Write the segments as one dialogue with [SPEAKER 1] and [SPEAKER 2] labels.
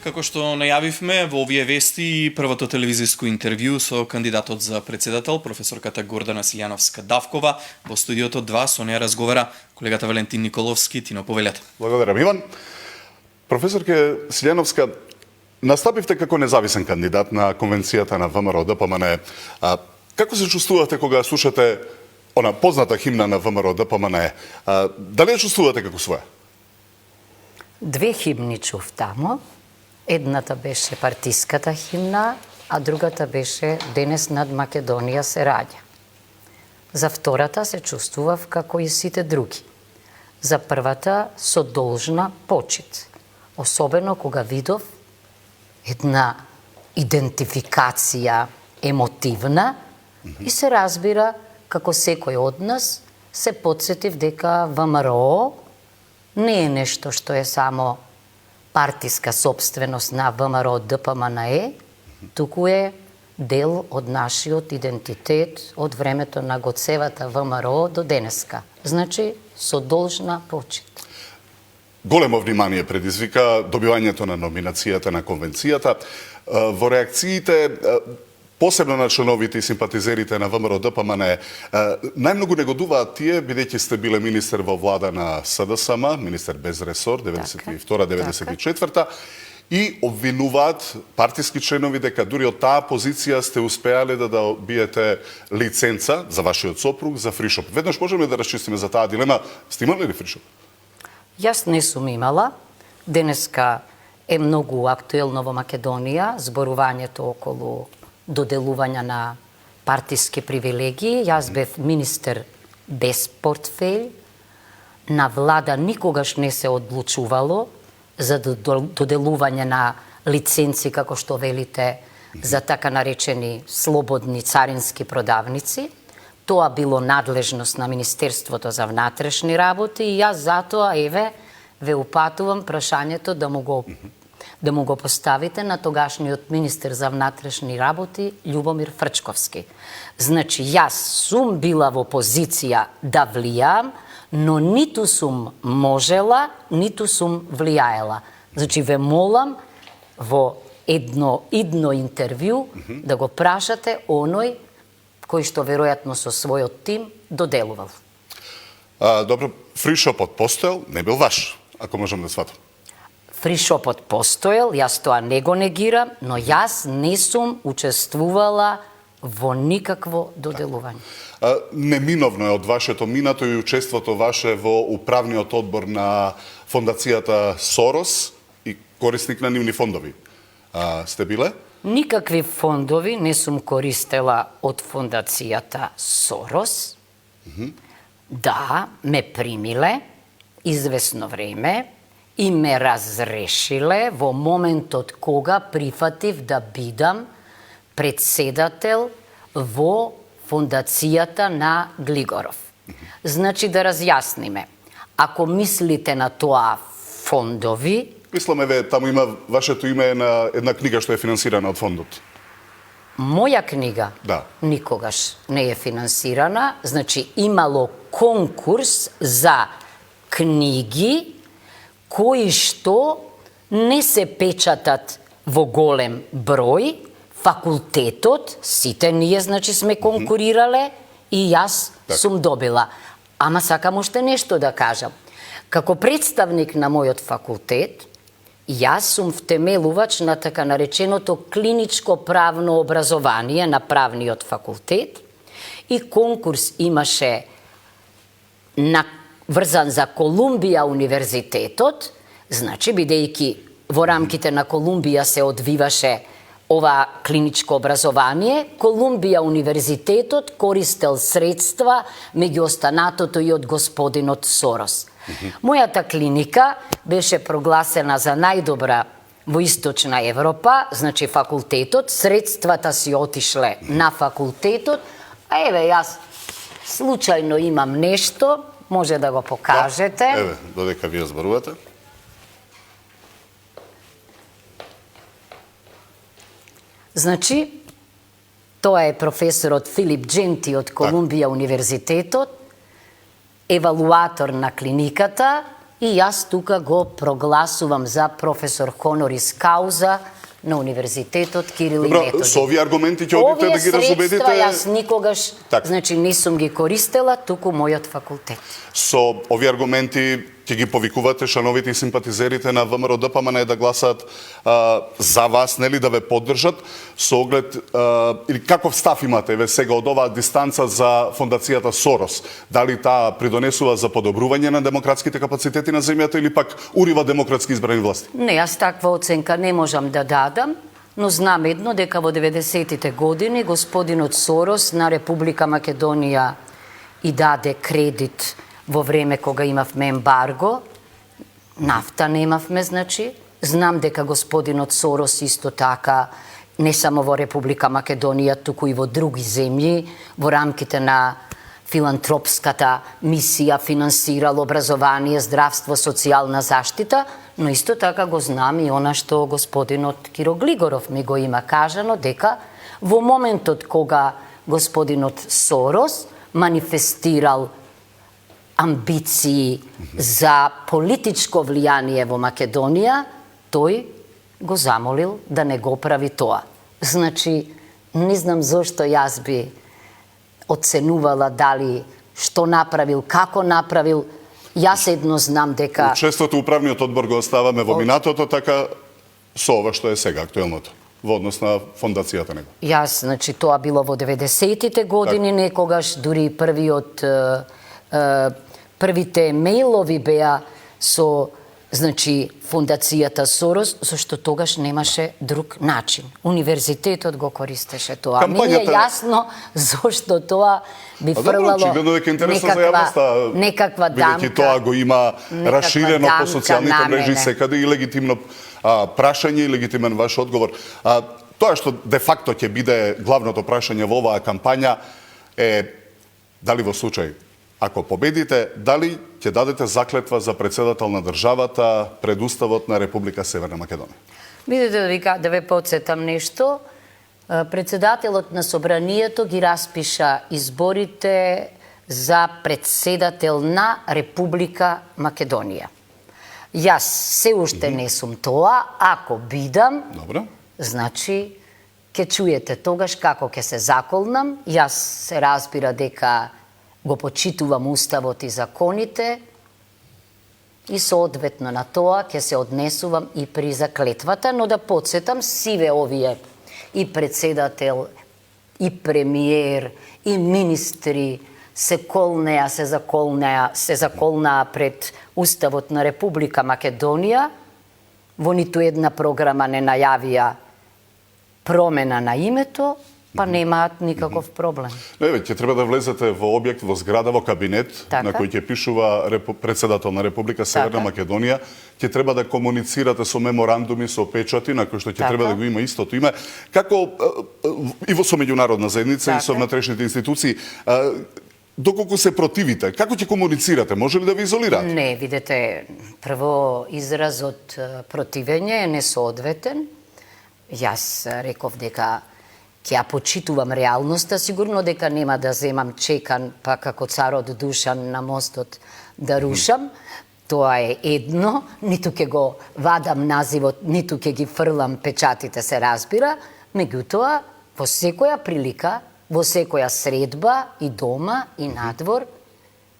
[SPEAKER 1] Како што најавивме во овие вести, првото телевизиско интервју со кандидатот за председател, професорката Гордана Силјановска-Давкова, во студиото 2 со неја разговара колегата Валентин Николовски. Тино, повелете.
[SPEAKER 2] Благодарам, Иван. Професорке Силјановска, настапивте како независен кандидат на конвенцијата на ВМРО ДПМН. Како се чувствувате кога слушате она позната химна на ВМРО ДПМН? Дали ја чувствувате како своја?
[SPEAKER 3] Две химни чув тамо. Едната беше партиската химна, а другата беше Денес над Македонија се раѓа. За втората се чувствував како и сите други. За првата со должна почит. Особено кога видов една идентификација емотивна и се разбира како секој од нас се потсетив дека ВМРО не е нешто што е само партиска собственост на ВМРО ДПМНЕ, туку е дел од нашиот идентитет од времето на Гоцевата ВМРО до денеска. Значи, со должна почит.
[SPEAKER 2] Големо внимание предизвика добивањето на номинацијата на конвенцијата. Во реакциите, посебно на членовите и симпатизерите на ВМРО ДПМН, најмногу негодуваат тие, бидејќи сте биле министер во влада на СДСМ, министер без ресор, 92-94, и обвинуваат партиски членови дека дури од таа позиција сте успеале да добиете лиценца за вашиот сопруг за фришоп. Веднаш можеме да расчистиме за таа дилема. Сте имале ли фришоп?
[SPEAKER 3] Јас не сум имала. Денеска е многу актуелно во Македонија зборувањето околу доделување на партиски привилегии. Јас бев министер без портфеј. На влада никогаш не се одлучувало за доделување на лиценци, како што велите, за така наречени слободни царински продавници. Тоа било надлежност на Министерството за внатрешни работи и јас затоа, ве упатувам прашањето да му го поставите на тогашниот министер за внатрешни работи Љубомир Фрчковски. Значи, јас сум била во позиција да влијам, но ниту сум можела, ниту сум влијаела. Значи, ве молам во едно идно интервју да го прашате оној кој што веројатно со својот тим доделувал.
[SPEAKER 2] Добро, фришопот постоел, не бил ваш, ако можам да сватам.
[SPEAKER 3] Фришопот постоел, јас тоа не го негирам, но јас не сум учествувала во никакво доделување.
[SPEAKER 2] Неминовно е од вашето минато и учеството ваше во управниот одбор на фондацијата Сорос и корисник на нивни фондови. Сте биле?
[SPEAKER 3] Никакви фондови не сум користела од фондацијата Сорос. Да, ме примиле извесно време и ме разрешиле во моментот кога прифатив да бидам председател во фондацијата на Глигоров. Значи, да разјасниме. Ако мислите на тоа фондови...
[SPEAKER 2] Мисламе, таму има вашето име на една книга што е финансирана од фондот.
[SPEAKER 3] Моја книга никогаш не е финансирана. Значи, имало конкурс за книги кои што не се печатат во голем број. Факултетот, сите ние, значи, сме конкурирале и јас сум добила. Ама сакам уште нешто да кажам. Како представник на мојот факултет, јас сум втемелувач на така нареченото клиничко правно образование на правниот факултет и конкурс имаше врзан за Колумбија универзитетот, значи, бидејќи во рамките на Колумбија се одвиваше ова клиничко образование, Колумбија универзитетот користел средства, меѓу останатото и од господинот Сорос. Мојата клиника беше прогласена за најдобра во Источна Европа, значи факултетот, средствата си отишле на факултетот, а јас случајно имам нешто, може да го покажете.
[SPEAKER 2] Додека вие зборувате.
[SPEAKER 3] Значи, тоа е професорот Филип Дженти од Колумбија универзитетот, евалуатор на клиниката, и јас тука го прогласувам за професор хонорис кауза на Универзитетот Кирил и
[SPEAKER 2] Добро,
[SPEAKER 3] Методи.
[SPEAKER 2] со овие аргументи ќе одите да ги разубедите?
[SPEAKER 3] Овие средства јас никогаш,
[SPEAKER 2] Така.
[SPEAKER 3] значи не сум ги користела, туку мојот факултет.
[SPEAKER 2] Со овие аргументи ќе ги повикувате членовите и симпатизерите на ВМРО ДПМН да гласаат за вас, нели, да ве поддржат, со оглед, или каков став имате ве сега од оваа дистанца за фондацијата Сорос? Дали таа придонесува за подобрување на демократските капацитети на земјата или пак урива демократски избрани власти?
[SPEAKER 3] Не, јас таква оценка не можам да дадам, но знам едно, дека во 90-тите години господинот Сорос на Република Македонија и даде кредит во време кога имавме ембарго, нафта немавме, значи. Знам дека господинот Сорос исто така, не само во Република Македонија, туку и во други земји, во рамките на филантропската мисија финансирал образование, здравство, социјална заштита, но исто така го знам и она што господинот Киро Глигоров ми го има кажано, дека во моментот кога господинот Сорос манифестирал амбиции за политичко влијание во Македонија, тој го замолил да не го прави тоа. Значи, не знам зошто јас би оценувала дали што направил, како направил. Јас едно знам дека...
[SPEAKER 2] Честото управниот одбор го оставаме во минатото, така со ова што е сега актуелното во однос на фондацијата него.
[SPEAKER 3] Јас, значи, тоа било во 90-тите години, некогаш дури првите мејлови беа со, значи, фондацијата Сорос, зашто тогаш немаше друг начин. Универзитетот го користеше тоа. Ми е јасно зошто тоа би фрлало некаква дамка.
[SPEAKER 2] Бидејќи тоа го има расширено по социјалните мрежи секаде и легитимно прашање и легитимен ваш одговор. Тоа што де факто ќе биде главното прашање во оваа кампања е дали во случај ако победите, дали ќе дадете заклетва за председател на државата пред Уставот на Република Северна Македонија?
[SPEAKER 3] Видите да ве подсетам нешто. Председателот на Собранието ги распиша изборите за председател на Република Македонија. Јас се уште не сум тоа, ако бидам, значи ќе чуете тогаш како ќе се заколнам. Јас се разбира дека го почитувам Уставот и законите и соодветно на тоа ќе се однесувам и при заклетвата, но да подсетам сиве овие и председател, и премиер, и министри се заколнаа пред Уставот на Република Македонија, во ниту една програма не најавија промена на името, па немаат никаков проблем.
[SPEAKER 2] Не, ќе треба да влезете во објект, во зграда, во кабинет, на кој ќе пишува председател на Република Северна Македонија, ќе треба да комуницирате со меморандуми, со печати, на кој што ќе треба да го има истото име. Како и во со меѓународна заедница и со внатрешните институции, доколку се противите, како ќе комуницирате? Може ли да ви изолирате?
[SPEAKER 3] Не, видете, прво изразот противење е несоодветен. Јас реков дека ќе ја почитувам реалноста, сигурно дека нема да земам чекан, па како царот Душан на мостот да рушам. Тоа е едно, ниту ќе го вадам називот, ниту ќе ги фрлам печатите, се разбира. Меѓутоа, во секоја прилика, во секоја средба и дома и надвор,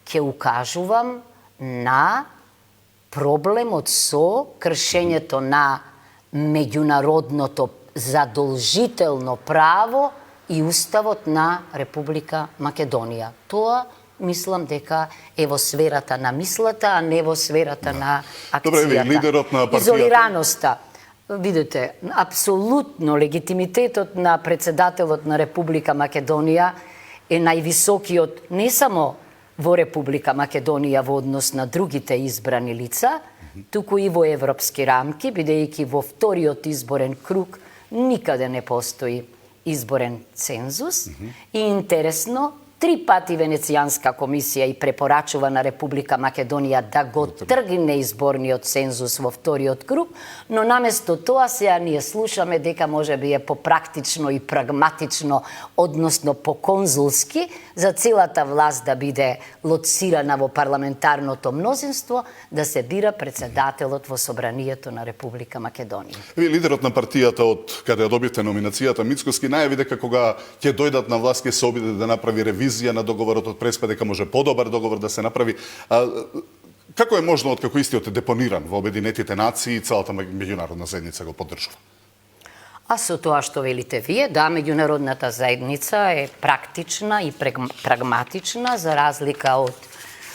[SPEAKER 3] ќе укажувам на проблемот со кршењето на меѓународното задолжително право и Уставот на Република Македонија. Тоа мислам дека е во сферата на мислата, а не во сферата на акцијата.
[SPEAKER 2] Добре, лидерот на партијата.
[SPEAKER 3] Изолираноста. Видите, апсолутно легитимитетот на председателот на Република Македонија е највисокиот не само во Република Македонија во однос на другите избрани лица, туку и во европски рамки, бидејќи во вториот изборен круг никаде не постои изборен цензус и интересно, 3 пати Венецијанска комисија и препорачува на Република Македонија да го тргне изборниот цензус во вториот круг, но наместо тоа сега ние слушаме дека може би е попрактично и прагматично, односно поконзулски, за целата власт да биде лоцирана во парламентарното мнозинство, да се бира председателот во собранието на Република Македонија.
[SPEAKER 2] Вие лидерот на партијата од каде ја добивте номинацијата Мицкоски најави дека кога ќе дојдат на власт ќе се обиде да направи ревизија на договорот од Преспа, дека може подобар договор да се направи. Како е можно откако истиот е депониран во Обединетите нации и целата меѓународна заедница го поддржува?
[SPEAKER 3] А со тоа што велите вие, да, меѓународната заедница е практична и прагматична за разлика од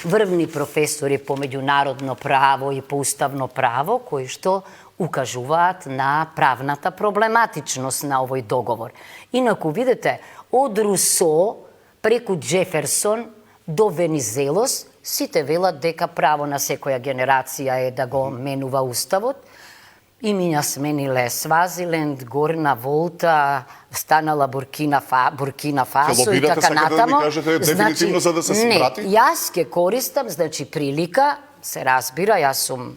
[SPEAKER 3] врвни професори по меѓународно право и по уставно право кои што укажуваат на правната проблематичност на овој договор. Инаку видите, од Русо преку Джеферсон до Венизелос, сите велат дека право на секоја генерација е да го менува уставот. И миња смениле Свазиленд, Горна Волта, станала Буркина Фасо и така натамо.
[SPEAKER 2] Да кажете, дефинитивно за да се врати?
[SPEAKER 3] Не, јас ќе користам, значи прилика, се разбира, јас сум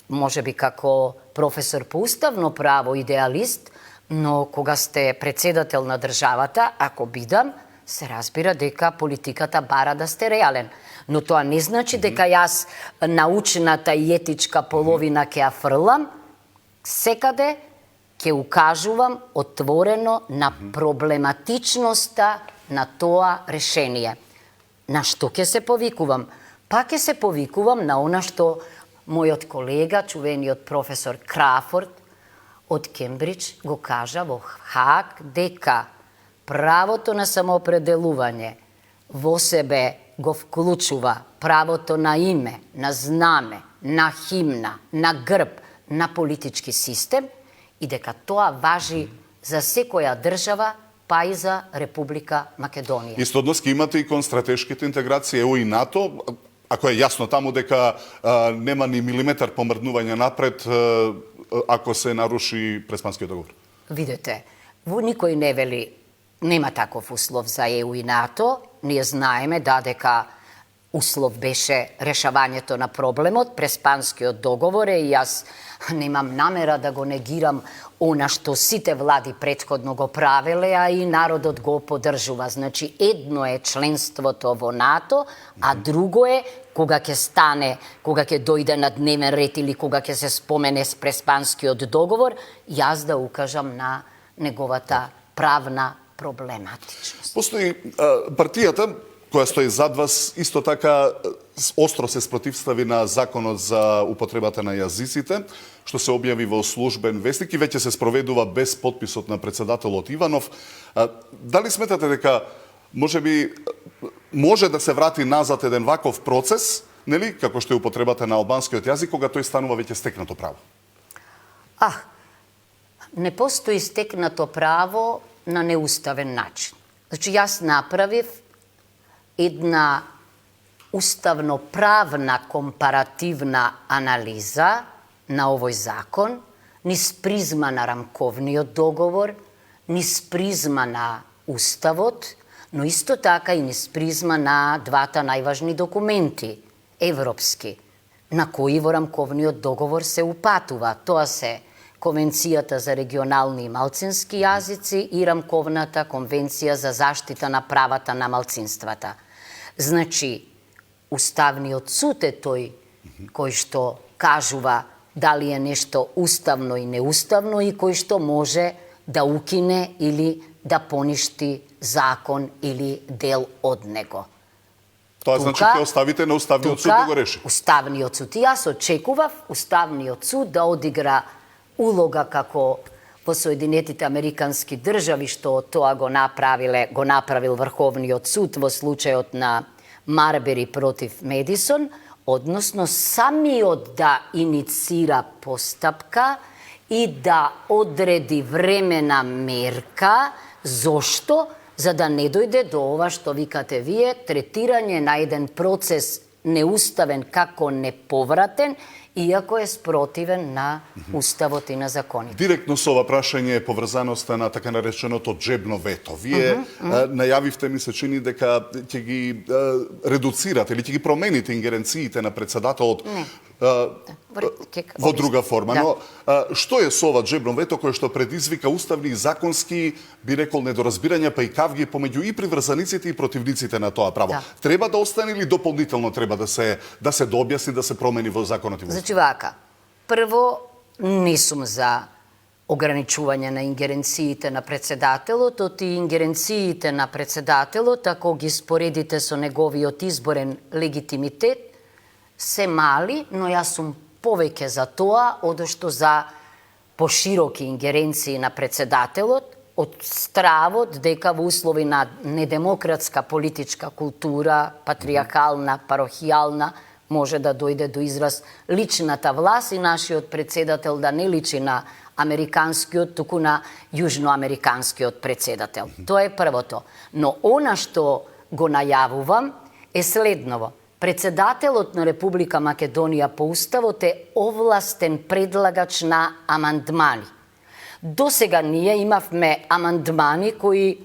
[SPEAKER 3] може би како професор по уставно право, идеалист, но кога сте председател на државата, ако бидам, се разбира дека политиката бара да сте реален. Но тоа не значи дека јас научната и етичка половина ќе ја фрлам, секаде ќе укажувам отворено на проблематичноста на тоа решение. На што ќе се повикувам? Па ќе се повикувам на она што мојот колега, чувениот професор Крафорд од Кембридж го кажа во Хаг дека правото на самоопределување во себе го вклучува правото на име, на знаме, на химна, на грб, на политички систем и дека тоа важи за секоја држава, па и за Република Македонија.
[SPEAKER 2] Исто однос ќе имате и кон стратешките интеграции ЕУ и НАТО, ако е јасно таму дека нема ни милиметар помрднување напред ако се наруши Преспанскиот договор.
[SPEAKER 3] Видете, никој не вели нема таков услов за ЕУ и НАТО. Ние знаеме дека услов беше решавањето на проблемот, Преспанскиот договор и јас немам намера да го негирам она што сите влади претходно го правеле, а и народот го поддржува. Значи, едно е членството во НАТО, а друго е кога ќе стане, кога ќе дојде на дневен ред или кога ќе се спомене с Преспанскиот договор, јас да укажам на неговата правна проблематичност.
[SPEAKER 2] Постои партијата која стои зад вас, исто така остро се спротивстави на законот за употребата на јазиците, што се објави во службен вестник и веќе се спроведува без подписот на председателот Иванов. Дали сметате дека можеби може да се врати назад еден ваков процес, нели, како што е употребата на албанскиот јазик, кога тој станува веќе стекнато право?
[SPEAKER 3] Не постои стекнато право на неуставен начин. Значи, јас направив една уставно-правна компаративна анализа на овој закон, низ призма на рамковниот договор, низ призма на уставот, но исто така и низ призма на двата најважни документи, европски, на кои во рамковниот договор се упатува. Тоа се Конвенцијата за регионални и малцински јазици и Рамковната конвенција за заштита на правата на малцинствата. Значи, Уставниот суд е тој кој што кажува дали е нешто уставно и неуставно и кој што може да укине или да поништи закон или дел од него.
[SPEAKER 2] Тоа значи ќе оставите на Уставниот суд да го реши?
[SPEAKER 3] Уставниот суд. И јас очекував Уставниот суд да одигра улога како во Соединетите Американски држави, што тоа го направил Врховниот суд во случајот на Марбери против Медисон, односно самиот да иницира постапка и да одреди времена мерка. Зошто? За да не дојде до ова што викате вие, третирање на еден процес неуставен како неповратен, иако е спротивен на уставот и на законите.
[SPEAKER 2] Директно со ова прашање е поврзаноста на така нареченото джебно вето. Вие најавивте, ми се чини, дека ќе ги редуцирате или ќе ги промените ингеренциите на председателот во друга форма.
[SPEAKER 3] Да.
[SPEAKER 2] Но што е со ова джебно вето кое што предизвика уставни и законски, би рекол, недоразбирања па и кавги помеѓу и приврзаниците и противниците на тоа право?
[SPEAKER 3] Да.
[SPEAKER 2] Треба да остане или дополнително треба да се дообјасни, да се промени во законот и во
[SPEAKER 3] Значи вака, прво не сум за ограничување на ингеренциите на председателот, оти ингеренциите на председателот, ако ги споредите со неговиот изборен легитимитет, се мали, но јас сум повеќе за тоа, одошто за пошироки ингеренции на председателот, од стравот дека во услови на недемократска политичка култура, патриархална, парохијална, може да дојде до израз личната власт и нашиот председател да не личи на американскиот, туку на јужноамериканскиот председател. Тоа е првото. Но она што го најавувам е следново. Председателот на Република Македонија по уставот е овластен предлагач на амандмани. До сега ние имавме амандмани кои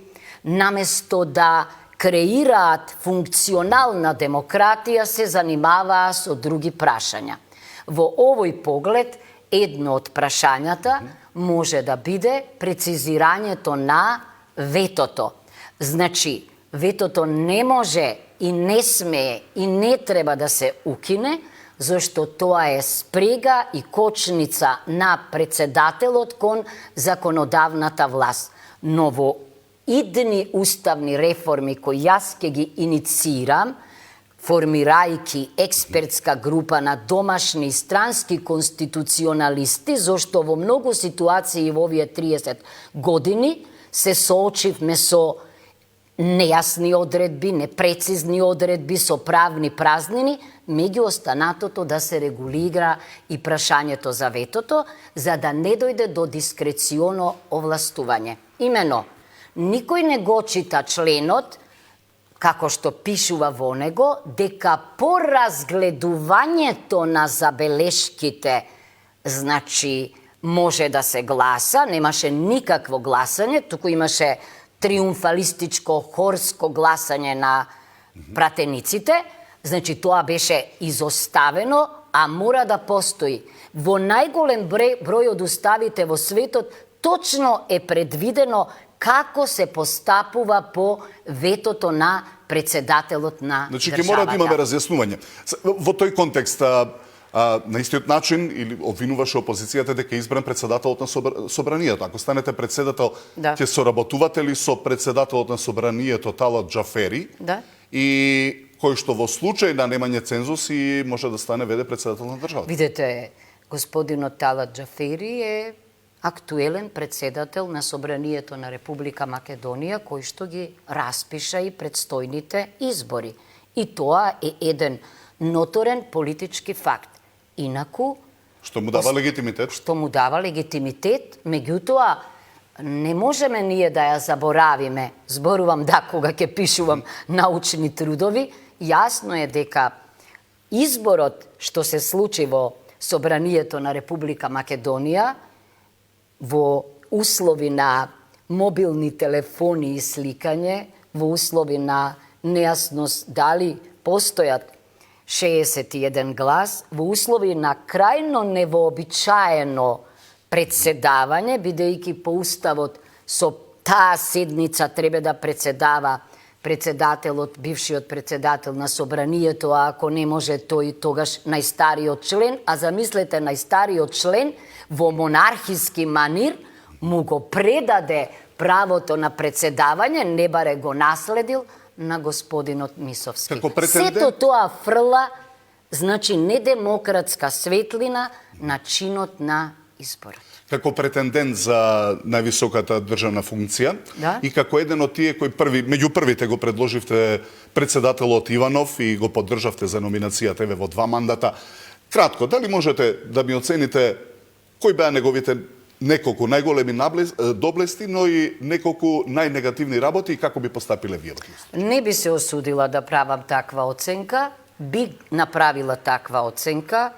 [SPEAKER 3] наместо да креираат функционална демократија се занимаваа со други прашања. Во овој поглед, едно од прашањата може да биде прецизирањето на ветото. Значи, ветото не може и не смее и не треба да се укине, зашто тоа е спрега и кочница на председателот кон законодавната власт. Но во идни уставни реформи кои јас ќе ги инициирам, формирајќи експертска група на домашни и странски конституционалисти, зашто во многу ситуации во овие 30 години се соочивме со нејасни одредби, непрецизни одредби, со правни празнини, меѓу останатото да се регулира и прашањето за ветото, за да не дојде до дискреционо овластување. Имено, никој не го чита членот, како што пишува во него, дека по разгледувањето на забелешките, значи, може да се гласа, немаше никакво гласање, туку имаше триумфалистичко хорско гласање на пратениците, значи тоа беше изоставено, а мора да постои. Во најголем број од уставите во светот точно е предвидено како се постапува по ветото на председателот на
[SPEAKER 2] Значи,
[SPEAKER 3] државата.
[SPEAKER 2] ќе мора да имаме разјаснување. Во тој контекст, на истиот начин, или обвинуваше опозицијата дека е избран председателот на Собранието. Ако станете председател,
[SPEAKER 3] Да.
[SPEAKER 2] ќе соработувате ли со председателот на Собранието Талат Џафери?
[SPEAKER 3] Да.
[SPEAKER 2] И кој што во случај на немање цензус и може да стане веде председател на државата.
[SPEAKER 3] Видете, господинот Талат Џафери е актуелен председател на Собранието на Република Македонија, кој што ги распиша и предстојните избори. И тоа е еден ноторен политички факт. Инаку,
[SPEAKER 2] Што му дава легитимитет?
[SPEAKER 3] што му дава легитимитет, меѓутоа, не можеме ние да ја заборавиме, зборувам да кога ќе пишувам научни трудови, јасно е дека изборот што се случи во Собранието на Република Македонија, во услови на мобилни телефони и сликање, во услови на нејасност дали постојат 61 глас, во услови на крајно невообичаено председавање, бидејќи по уставот со таа седница треба да председава председателот, бившиот председател на Собранието, а ако не може тој тогаш најстариот член, а замислете најстариот член во монархиски манир му го предаде правото на председавање, не баре го наследил на господинот Мисовски.
[SPEAKER 2] Како претендент?
[SPEAKER 3] Сето тоа фрла, значи недемократска светлина на чинот на изборот.
[SPEAKER 2] Како претендент за највисоката државна функција
[SPEAKER 3] Да.
[SPEAKER 2] и како еден од тие кои меѓу првите го предложивте председателот Иванов и го поддржавте за номинацијата еве во 2 мандата. Кратко, дали можете да ми оцените кои беа неговите неколку најголеми доблести, но и неколку најнегативни работи и како би постапиле вие?
[SPEAKER 3] Не би се осудила да правам таква оценка, би направила таква оценка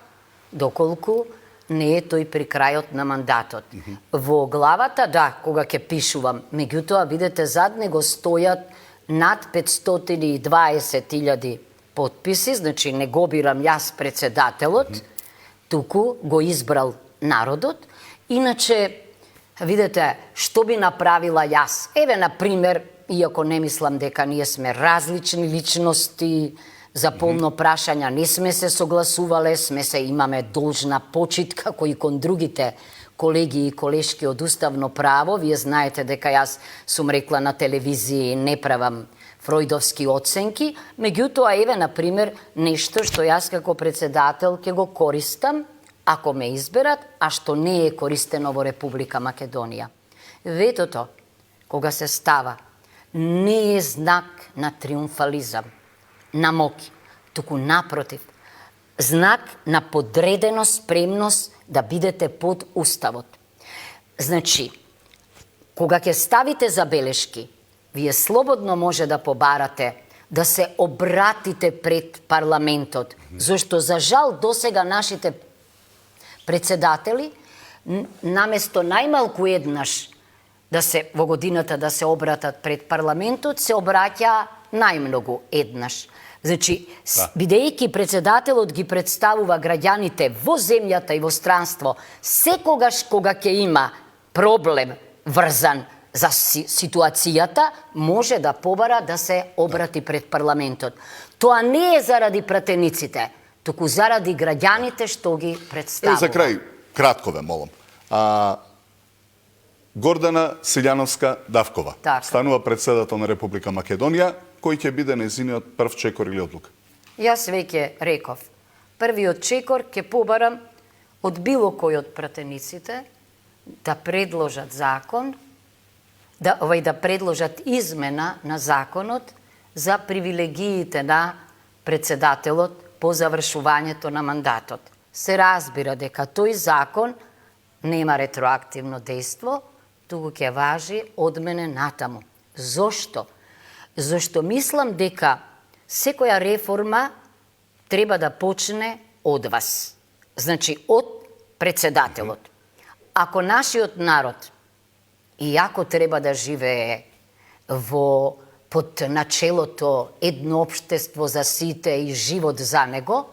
[SPEAKER 3] доколку не е тој при крајот на мандатот. Во главата, да, кога ќе пишувам, меѓутоа, видете, зад него стојат над 520.000 подписи, значи не го бирам јас председателот, туку го избрал народот. Иначе, видете, што би направила јас? Еве, на пример, иако не мислам дека ние сме различни личности, за полно прашања не сме се согласувале, имаме должна почит како и кон другите колеги и колешки од уставно право. Вие знаете дека јас сум рекла на телевизија не правам фројдовски оценки, меѓутоа еве на пример нешто што јас како председател ќе го користам ако ме изберат, а што не е користено во Република Македонија. Ветото, кога се става, не е знак на триумфализам, на моки, туку напротив, знак на подреденост, спремност да бидете под уставот. Значи, кога ќе ставите забелешки, вие слободно може да побарате да се обратите пред парламентот, зашто за жал досега нашите председатели наместо најмалку еднаш да се во годината да се обратат пред парламентот, се обраќа најмногу еднаш. Значи, бидејќи председателот ги представува граѓаните во земјата и во странство, секогаш кога ќе има проблем врзан за ситуацијата, може да побара да се обрати пред парламентот. Тоа не е заради пратениците, туку заради граѓаните што ги представува.
[SPEAKER 2] За крај, кратко ве молам. Гордана Силјановска-Давкова станува председател на Република Македонија. Кој ќе биде нејзиниот прв чекор или одлука?
[SPEAKER 3] Јас веќе реков. Првиот чекор ќе побарам од било кој од пратениците да предложат закон, да предложат измена на законот за привилегиите на председателот по завршувањето на мандатот. Се разбира дека тој закон нема ретроактивно дејство, туку ќе важи од мене натаму. Зошто? Зашто мислам дека секоја реформа треба да почне од вас. Значи, од председателот. Ако нашиот народ, иако треба да живее под начелото едно општество за сите и живот за него,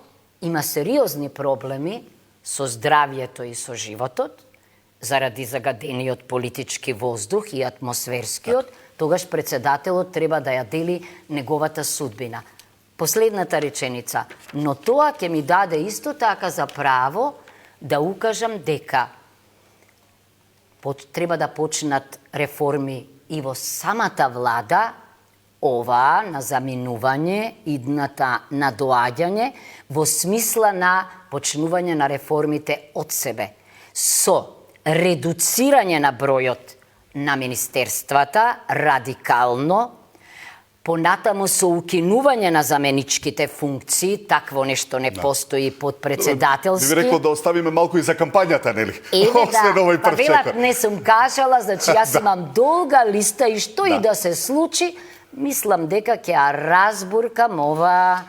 [SPEAKER 3] има сериозни проблеми со здравјето и со животот, заради загадениот политички воздух и атмосферскиот, тогаш председателот треба да ја дели неговата судбина. Последната реченица. Но тоа ќе ми даде исто така за право да укажам дека треба да почнат реформи и во самата влада, оваа на заминување, идната на доаѓање, во смисла на почнување на реформите од себе, со редуцирање на бројот на министерствата радикално, понатамо со укинување на заменичките функции, такво нешто не постои под председателски.
[SPEAKER 2] Би рекол да оставиме малку и за кампањата, нели?
[SPEAKER 3] Велат не сум кажала, значи јас имам долга листа и што и да се случи, мислам дека ќе ја разбуркам ова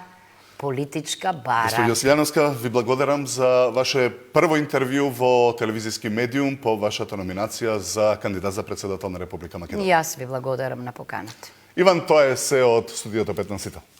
[SPEAKER 3] политичка бара.
[SPEAKER 2] Госпоѓо Силјановска, ви благодарам за ваше прво интервју во телевизиски медиум по вашата номинација за кандидат за председател на Република Македонија.
[SPEAKER 3] И јас ви благодарам на поканата.
[SPEAKER 2] Иван, тоа е се од студиото 15.